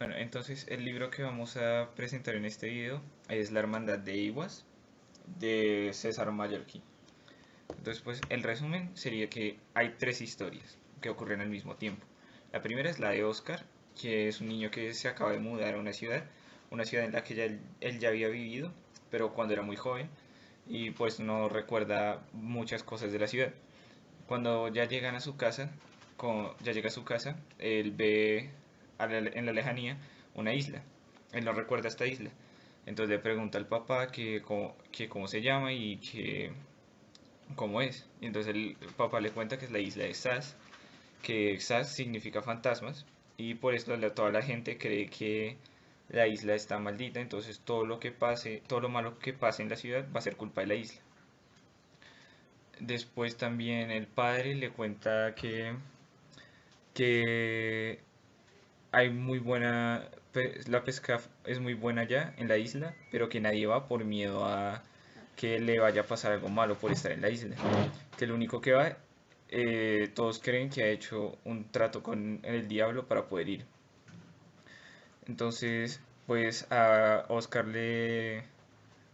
Bueno, entonces el libro que vamos a presentar en este video es La Hermandad de Iwas de César Mallorquín. Entonces, pues el resumen sería que hay tres historias que ocurren al mismo tiempo. La primera es la de Oscar, que es un niño que se acaba de mudar a una ciudad en la que él ya había vivido, pero cuando era muy joven, y pues no recuerda muchas cosas de la ciudad. Cuando ya llegan a su casa, ya llega a su casa, él ve en la lejanía una isla. Él no recuerda esta isla. Entonces le pregunta al papá que cómo se llama y que cómo es. Y entonces el papá le cuenta que es la isla de Sas, que Sas significa fantasmas y por eso toda la gente cree que la isla está maldita, entonces todo lo que pase, todo lo malo que pase en la ciudad va a ser culpa de la isla. Después también el padre le cuenta que hay muy buena, la pesca es muy buena ya en la isla, pero que nadie va por miedo a que le vaya a pasar algo malo por estar en la isla. Que el único que va, todos creen que ha hecho un trato con el diablo para poder ir. Entonces, pues a Oscar le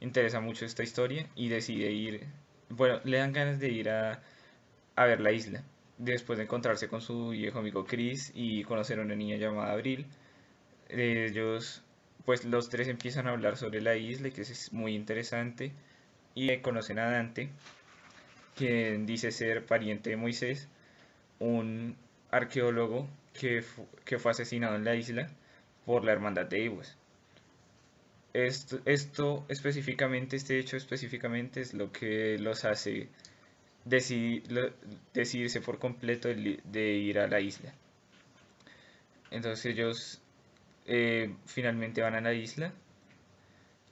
interesa mucho esta historia y decide ir, bueno, le dan ganas de ir a ver la isla. Después de encontrarse con su viejo amigo Chris y conocer a una niña llamada Abril, ellos, pues los tres empiezan a hablar sobre la isla, que es muy interesante, y conocen a Dante, quien dice ser pariente de Moisés, un arqueólogo que fue asesinado en la isla por la hermandad de Iwas. Esto específicamente, este hecho específicamente es lo que los hace decidirse por completo de ir a la isla. Entonces ellos finalmente van a la isla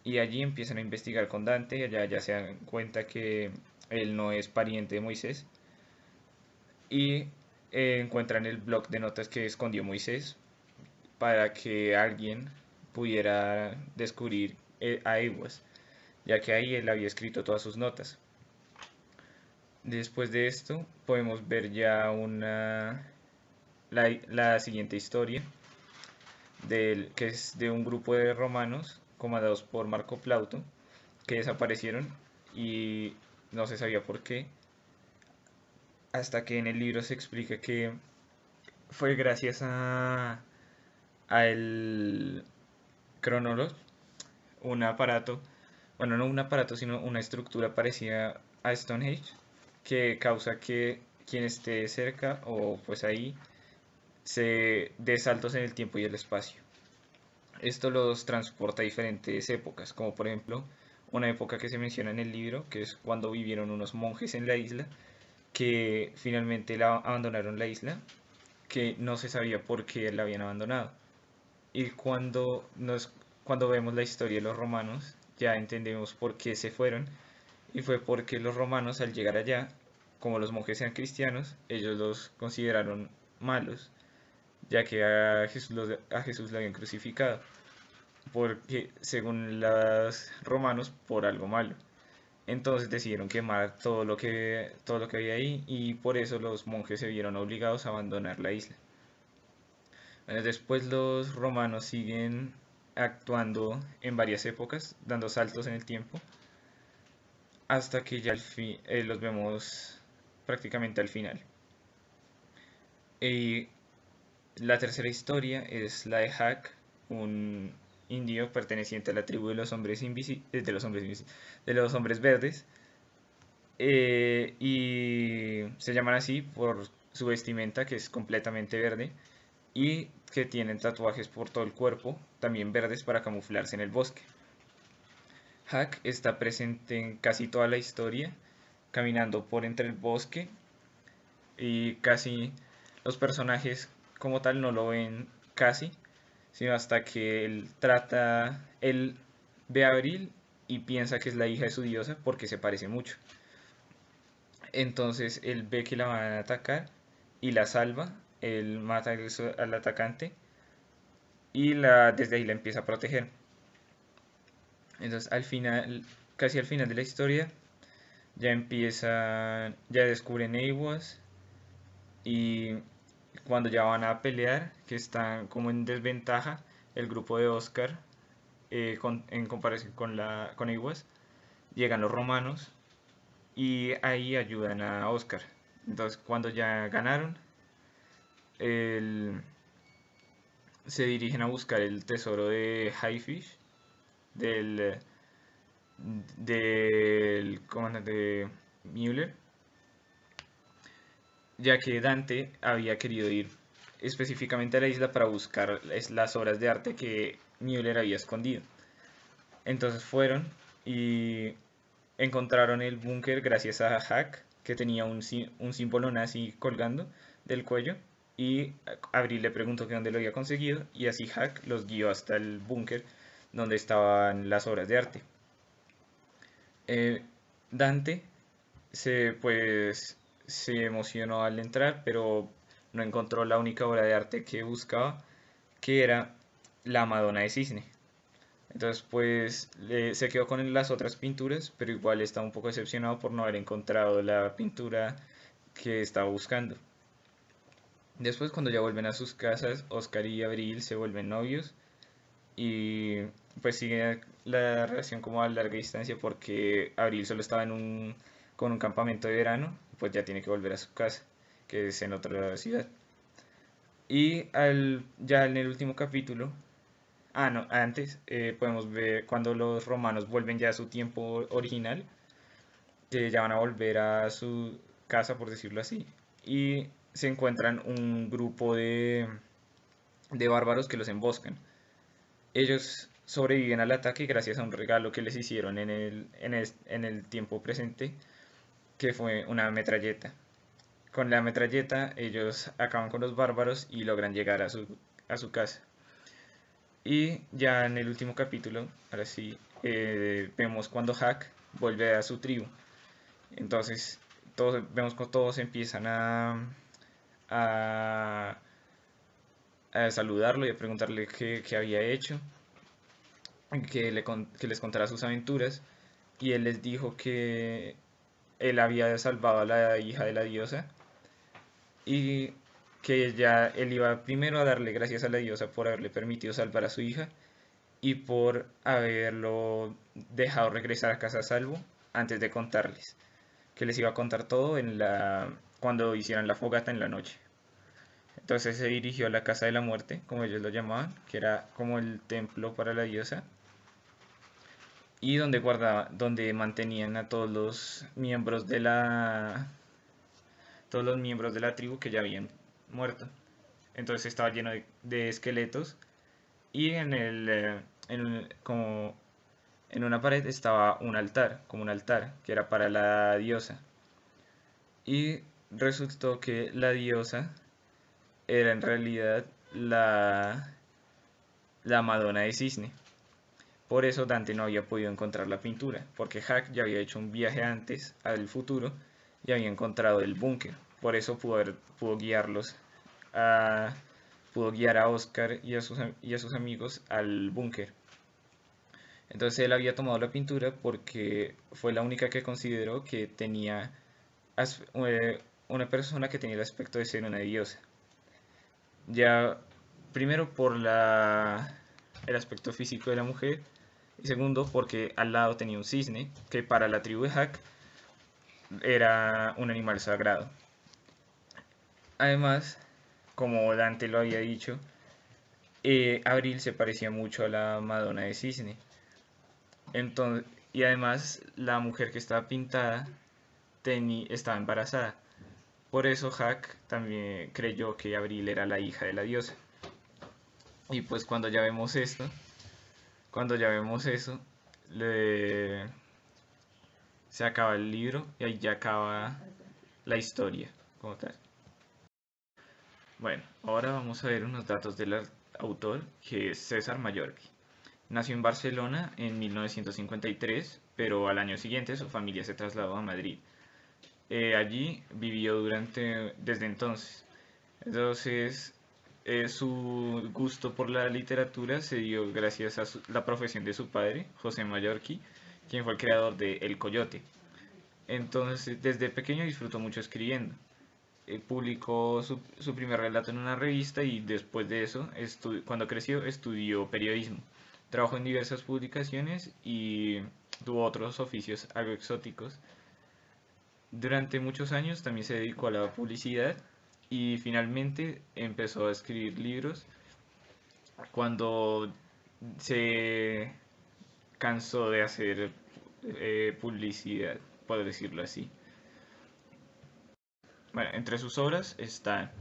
y allí empiezan a investigar con Dante y allá ya se dan cuenta que él no es pariente de Moisés y encuentran el bloc de notas que escondió Moisés para que alguien pudiera descubrir a Ewas, ya que ahí él había escrito todas sus notas. Después de esto podemos ver ya la siguiente historia, que es de un grupo de romanos comandados por Marco Plauto, que desaparecieron y no se sabía por qué, hasta que en el libro se explica que fue gracias a el cronólogos, un aparato, bueno, no un aparato, sino una estructura parecida a Stonehenge, que causa que quien esté cerca o pues ahí se dé saltos en el tiempo y el espacio. Esto los transporta a diferentes épocas, como por ejemplo una época que se menciona en el libro, que es cuando vivieron unos monjes en la isla, que finalmente abandonaron la isla, que no se sabía por qué la habían abandonado. Y cuando vemos la historia de los romanos, ya entendemos por qué se fueron. Y fue porque los romanos al llegar allá, como los monjes eran cristianos, ellos los consideraron malos, ya que a Jesús lo habían crucificado, porque según los romanos, por algo malo. Entonces decidieron quemar todo lo que había ahí y por eso los monjes se vieron obligados a abandonar la isla. Después los romanos siguen actuando en varias épocas, dando saltos en el tiempo, hasta que ya al fin, los vemos prácticamente al final. Y la tercera historia es la de Hack, un indio perteneciente a la tribu de los hombres de los hombres verdes, y se llaman así por su vestimenta que es completamente verde y que tienen tatuajes por todo el cuerpo, también verdes para camuflarse en el bosque. Hack está presente en casi toda la historia, caminando por entre el bosque y casi los personajes como tal no lo ven casi, sino hasta que él ve a Abril y piensa que es la hija de su diosa porque se parece mucho. Entonces él ve que la van a atacar y la salva, él mata al atacante y desde ahí la empieza a proteger. Entonces al final, casi al final de la historia, ya descubren Ewas y cuando ya van a pelear, que están como en desventaja, el grupo de Oscar, en comparación con Iguas, llegan los romanos y ahí ayudan a Oscar. Entonces, cuando ya ganaron, el- se dirigen a buscar el tesoro de Highfish, del, del comandante Müller, ya que Dante había querido ir específicamente a la isla para buscar las obras de arte que Müller había escondido. Entonces fueron y encontraron el búnker gracias a Hack, que tenía un símbolo nazi colgando del cuello. Y Abril le preguntó que dónde lo había conseguido, y así Hack los guió hasta el búnker donde estaban las obras de arte. Eh, Dante se emocionó al entrar, pero no encontró la única obra de arte que buscaba, que era la Madonna de Cisne. Entonces, pues se quedó con las otras pinturas, pero igual está un poco decepcionado por no haber encontrado la pintura que estaba buscando. Después, cuando ya vuelven a sus casas, Oscar y Abril se vuelven novios y pues sigue la relación como a larga distancia porque Abril solo estaba con un campamento de verano, pues ya tiene que volver a su casa, que es en otra ciudad. Y ya en el último capítulo, no, antes podemos ver cuando los romanos vuelven ya a su tiempo original, que ya van a volver a su casa, por decirlo así, y se encuentran un grupo de bárbaros que los emboscan. Ellos sobreviven al ataque gracias a un regalo que les hicieron en el tiempo presente, que fue una metralleta. Con la metralleta ellos acaban con los bárbaros y logran llegar a su casa. Y ya en el último capítulo, ahora sí, vemos cuando Hack vuelve a su tribu. Entonces, vemos que todos empiezan a, a saludarlo y a preguntarle qué había hecho, que les contara sus aventuras. Y él les dijo que él había salvado a la hija de la diosa y que ya él iba primero a darle gracias a la diosa por haberle permitido salvar a su hija y por haberlo dejado regresar a casa a salvo antes de contarles, que les iba a contar todo cuando hicieran la fogata en la noche. Entonces se dirigió a la casa de la muerte, como ellos lo llamaban, que era como el templo para la diosa, y donde mantenían a todos los miembros de la tribu que ya habían muerto. Entonces estaba lleno de esqueletos y como en una pared estaba un altar, como un altar, que era para la diosa. Y resultó que la diosa era en realidad la Madonna de Cisne. Por eso Dante no había podido encontrar la pintura, porque Hack ya había hecho un viaje antes al futuro y había encontrado el búnker. Por eso pudo guiarlos a, pudo guiar a Oscar y a sus amigos al búnker. Entonces él había tomado la pintura porque fue la única que consideró que tenía una persona que tenía el aspecto de ser una diosa. Ya, primero por el aspecto físico de la mujer, y segundo porque al lado tenía un cisne, que para la tribu de Hack era un animal sagrado. Además, como Dante lo había dicho, Abril se parecía mucho a la Madonna de Cisne. Entonces, y además la mujer que estaba pintada estaba embarazada. Por eso Hack también creyó que Abril era la hija de la diosa. Y pues cuando ya vemos eso, le- se acaba el libro y ahí ya acaba la historia como tal. Bueno, ahora vamos a ver unos datos del autor, que es César Mallorquí. Nació en Barcelona en 1953, pero al año siguiente su familia se trasladó a Madrid. Allí vivió desde entonces. Entonces, su gusto por la literatura se dio gracias a la profesión de su padre, José Mallorquí, quien fue el creador de El Coyote. Entonces, desde pequeño disfrutó mucho escribiendo. publicó su primer relato en una revista y después de eso, cuando creció, estudió periodismo. Trabajó en diversas publicaciones y tuvo otros oficios algo exóticos. Durante muchos años también se dedicó a la publicidad y finalmente empezó a escribir libros cuando se cansó de hacer publicidad, por decirlo así. Bueno, entre sus obras están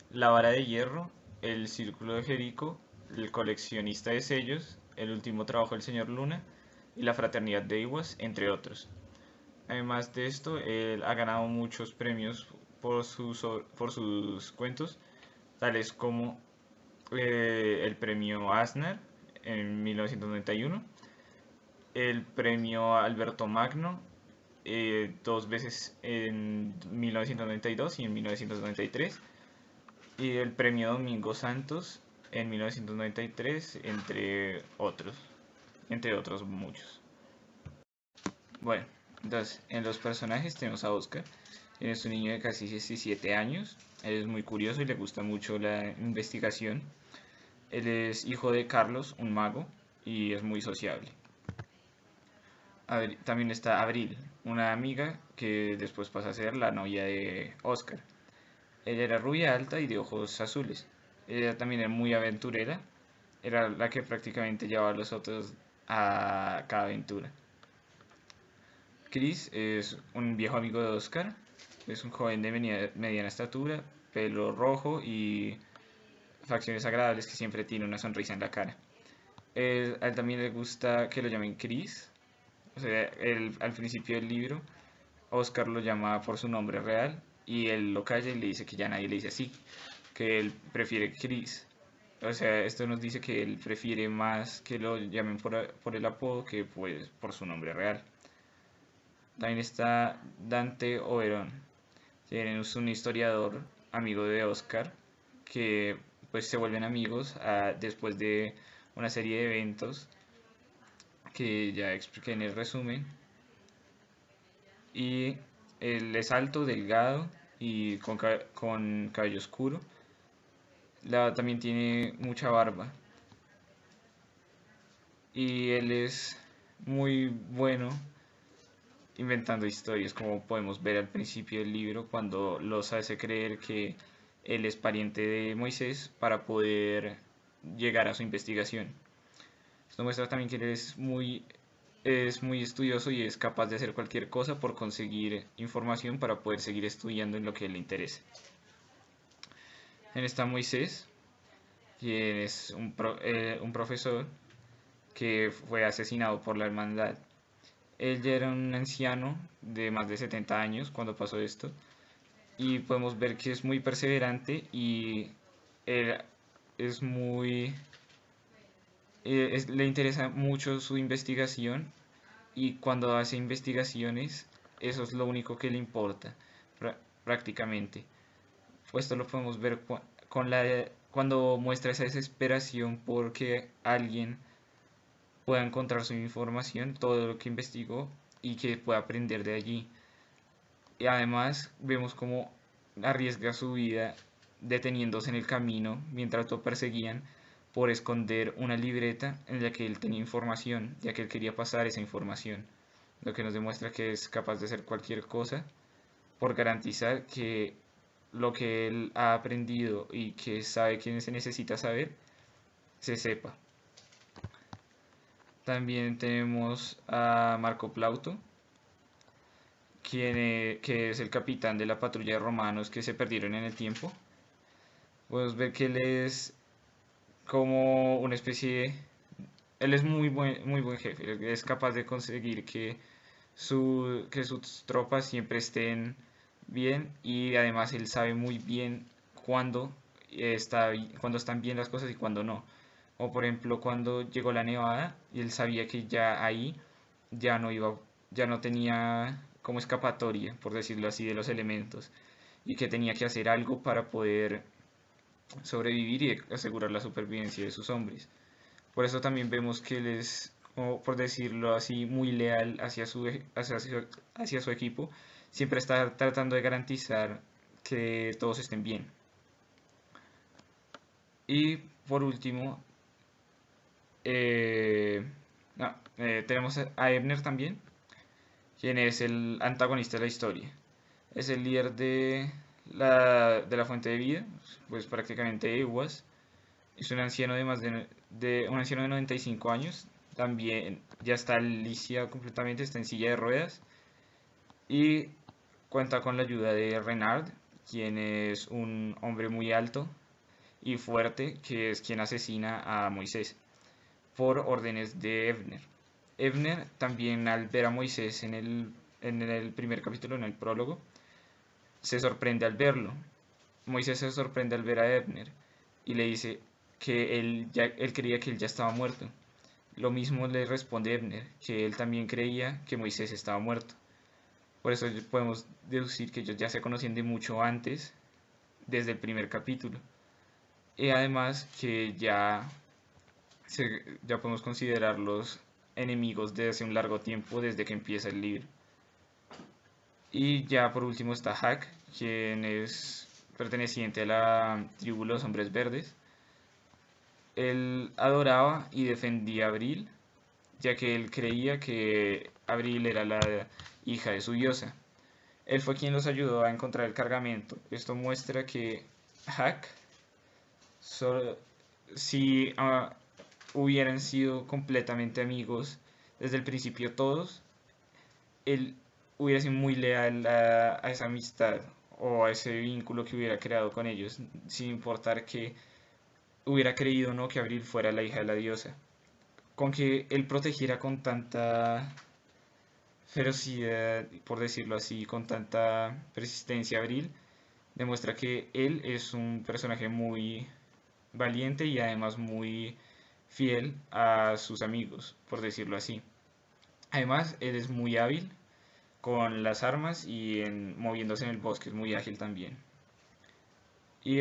La vara de hierro, El círculo de Jerico, El coleccionista de sellos, El último trabajo del señor Luna y La fraternidad de Iguas, entre otros. Además de esto, él ha ganado muchos premios por sus cuentos, tales como el premio Asner en 1991, el premio Alberto Magno dos veces en 1992 y en 1993, y el premio Domingo Santos en 1993, entre otros muchos. Bueno, entonces, en los personajes tenemos a Oscar. Él es un niño de casi 17 años. Él es muy curioso y le gusta mucho la investigación. Él es hijo de Carlos, un mago, y es muy sociable. También está Abril, una amiga que después pasa a ser la novia de Oscar. Ella era rubia, alta y de ojos azules. Ella también era muy aventurera. Era la que prácticamente llevaba a los otros a cada aventura. Chris es un viejo amigo de Oscar. Es un joven de mediana estatura, pelo rojo y facciones agradables que siempre tiene una sonrisa en la cara. A él también le gusta que lo llamen Chris. O sea, al principio del libro, Oscar lo llama por su nombre real y él lo calla y le dice que ya nadie le dice así, que él prefiere Chris. O sea, esto nos dice que él prefiere más que lo llamen por el apodo que pues por su nombre real. También está Dante Oberon, que es un historiador amigo de Oscar, que pues se vuelven amigos después de una serie de eventos que ya expliqué en el resumen. Y él es alto, delgado y con cabello oscuro. También tiene mucha barba. Y él es muy bueno inventando historias, como podemos ver al principio del libro, cuando los hace creer que él es pariente de Moisés para poder llegar a su investigación. Esto muestra también que él es muy estudioso y es capaz de hacer cualquier cosa por conseguir información para poder seguir estudiando en lo que le interese. En está Moisés, quien es un profesor que fue asesinado por la hermandad. Él ya era un anciano de más de 70 años cuando pasó esto y podemos ver que es muy perseverante y él es muy... le interesa mucho su investigación y cuando hace investigaciones eso es lo único que le importa prácticamente. Esto lo podemos ver cuando muestra esa desesperación porque alguien pueda encontrar su información, todo lo que investigó y que pueda aprender de allí. Y además vemos cómo arriesga su vida deteniéndose en el camino mientras lo perseguían por esconder una libreta en la que él tenía información, ya que él quería pasar esa información, lo que nos demuestra que es capaz de hacer cualquier cosa por garantizar que lo que él ha aprendido y que sabe que se necesita saber, se sepa. También tenemos a Marco Plauto, que es el capitán de la patrulla de romanos que se perdieron en el tiempo. Podemos ver que él es como una especie... Él es muy buen jefe, él es capaz de conseguir que sus tropas siempre estén bien y además él sabe muy bien cuándo, cuándo están bien las cosas y cuándo no. O por ejemplo cuando llegó la nevada y él sabía que ya ahí ya no tenía como escapatoria, por decirlo así, de los elementos y que tenía que hacer algo para poder sobrevivir y asegurar la supervivencia de sus hombres. Por eso también vemos que él es, como por decirlo así, muy leal hacia su equipo. Siempre está tratando de garantizar que todos estén bien. Y por último, tenemos a Ebner también, quien es el antagonista de la historia. Es el líder de la Fuente de Vida, pues prácticamente Ewas. Es un anciano de un anciano de 95 años. También ya está lisiado completamente, está en silla de ruedas. Y cuenta con la ayuda de Renard, quien es un hombre muy alto y fuerte, que es quien asesina a Moisés por órdenes de Ebner. Ebner también, al ver a Moisés en el primer capítulo, en el prólogo, se sorprende al verlo. Moisés se sorprende al ver a Ebner y le dice que él creía que él ya estaba muerto. Lo mismo le responde Ebner, que él también creía que Moisés estaba muerto. Por eso podemos deducir que ellos ya se conocían de mucho antes, desde el primer capítulo. Y además que ya podemos considerarlos enemigos desde hace un largo tiempo, desde que empieza el libro. Y ya por último está Hack, quien es perteneciente a la tribu Los Hombres Verdes. Él adoraba y defendía a Abril, ya que él creía que Abril era la hija de su diosa. Él fue quien los ayudó a encontrar el cargamento. Esto muestra que Hack, si hubieran sido completamente amigos desde el principio todos, él hubiera sido muy leal a esa amistad o a ese vínculo que hubiera creado con ellos, sin importar que hubiera creído o no que Abril fuera la hija de la diosa. Con que él protegiera con tanta ferocidad, por decirlo así, con tanta persistencia a Abril, demuestra que él es un personaje muy valiente y además muy fiel a sus amigos, por decirlo así. Además, él es muy hábil con las armas y moviéndose en el bosque, es muy ágil también. Y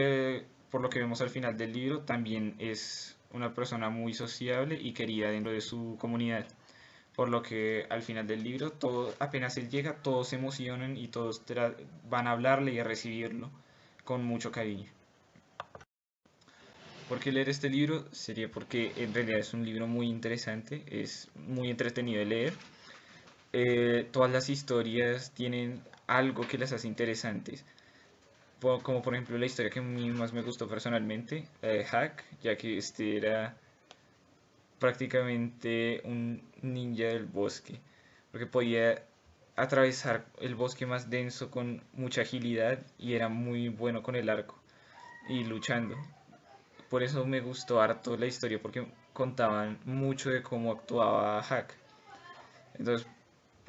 por lo que vemos al final del libro, también es una persona muy sociable y querida dentro de su comunidad. Por lo que al final del libro, apenas él llega, todos se emocionan y todos van a hablarle y a recibirlo con mucho cariño. ¿Por qué leer este libro? Sería porque en realidad es un libro muy interesante, es muy entretenido de leer. Todas las historias tienen algo que las hace interesantes, como por ejemplo la historia que a mí más me gustó personalmente, la de Hack, ya que este era prácticamente un ninja del bosque, porque podía atravesar el bosque más denso con mucha agilidad y era muy bueno con el arco y luchando. Por eso me gustó harto la historia, porque contaban mucho de cómo actuaba Hack. Entonces,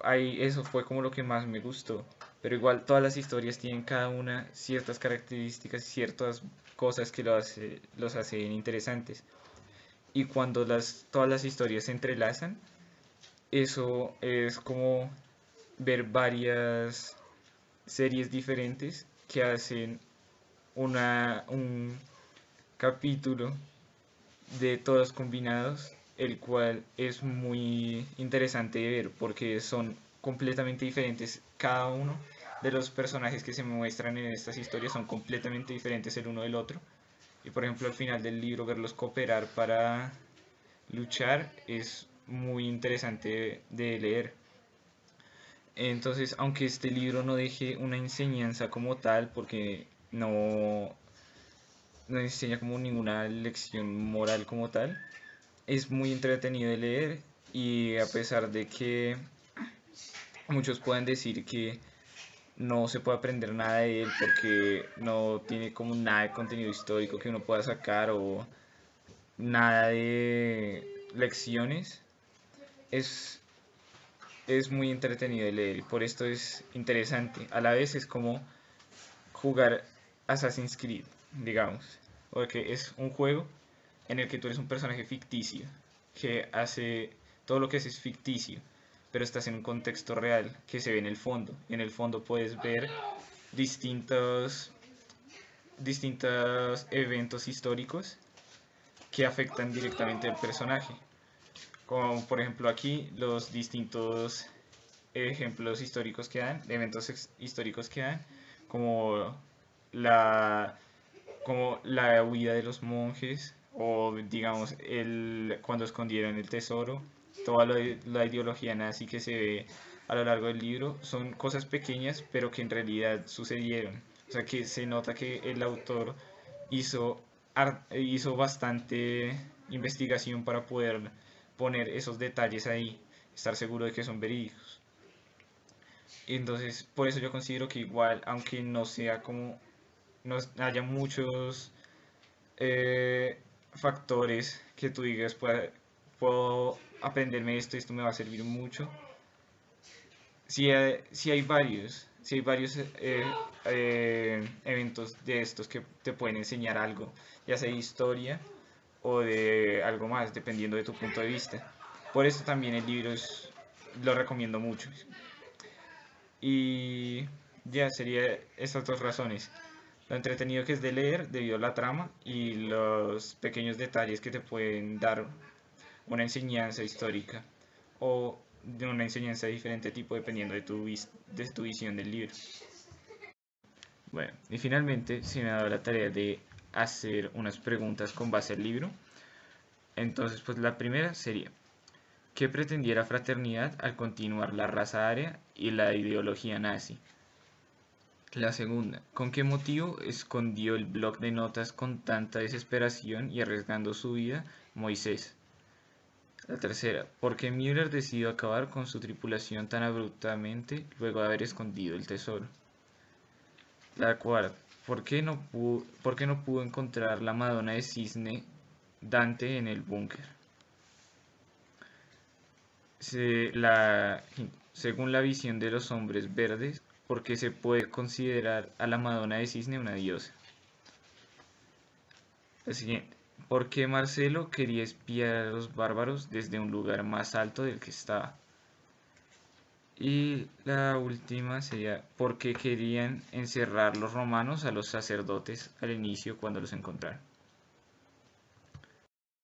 ahí eso fue como lo que más me gustó. Pero igual todas las historias tienen cada una ciertas características y ciertas cosas que los hacen interesantes. Y cuando todas las historias se entrelazan, eso es como ver varias series diferentes que hacen un capítulo de todos combinados, el cual es muy interesante de ver porque son completamente diferentes. Cada uno de los personajes que se muestran en estas historias son completamente diferentes el uno del otro. Y por ejemplo al final del libro verlos cooperar para luchar es muy interesante de leer. Entonces, aunque este libro no deje una enseñanza como tal, porque no enseña como ninguna lección moral como tal, es muy entretenido de leer y a pesar de que muchos puedan decir que no se puede aprender nada de él porque no tiene como nada de contenido histórico que uno pueda sacar o nada de lecciones, es, es muy entretenido de leer y por esto es interesante. A la vez es como jugar Assassin's Creed, digamos, porque es un juego en el que tú eres un personaje ficticio, que hace todo lo que es ficticio, pero estás en un contexto real que se ve en el fondo. Y en el fondo puedes ver distintos, distintos eventos históricos que afectan directamente al personaje. Como por ejemplo aquí los distintos ejemplos históricos que dan, eventos históricos que dan, como la, como la huida de los monjes, o digamos, cuando escondieron el tesoro, toda la ideología nazi que se ve a lo largo del libro, son cosas pequeñas, pero que en realidad sucedieron. O sea, que se nota que el autor hizo bastante investigación para poder poner esos detalles ahí, estar seguro de que son verídicos. Entonces, por eso yo considero que igual, aunque no sea como, no haya muchos factores que tú digas, puedo aprenderme esto, esto me va a servir mucho. Si hay varios eventos de estos que te pueden enseñar algo, ya sea de historia o de algo más, dependiendo de tu punto de vista. Por eso también lo recomiendo mucho. Y ya sería esas dos razones. Lo entretenido que es de leer debido a la trama y los pequeños detalles que te pueden dar una enseñanza histórica o de una enseñanza de diferente tipo dependiendo de tu visión del libro. Bueno, y finalmente se me ha dado la tarea de hacer unas preguntas con base al libro. Entonces, pues la primera sería, ¿qué pretendiera Fraternidad al continuar la raza aria y la ideología nazi? La segunda, ¿con qué motivo escondió el bloc de notas con tanta desesperación y arriesgando su vida Moisés? La tercera, ¿por qué Müller decidió acabar con su tripulación tan abruptamente luego de haber escondido el tesoro? La cuarta, por qué no pudo encontrar la Madonna de Cisne Dante en el búnker? Según la visión de los hombres verdes, ¿por qué se puede considerar a la Madonna de Cisne una diosa? La siguiente, ¿por qué Marcelo quería espiar a los bárbaros desde un lugar más alto del que estaba? Y la última sería, ¿por qué querían encerrar los romanos a los sacerdotes al inicio cuando los encontraron?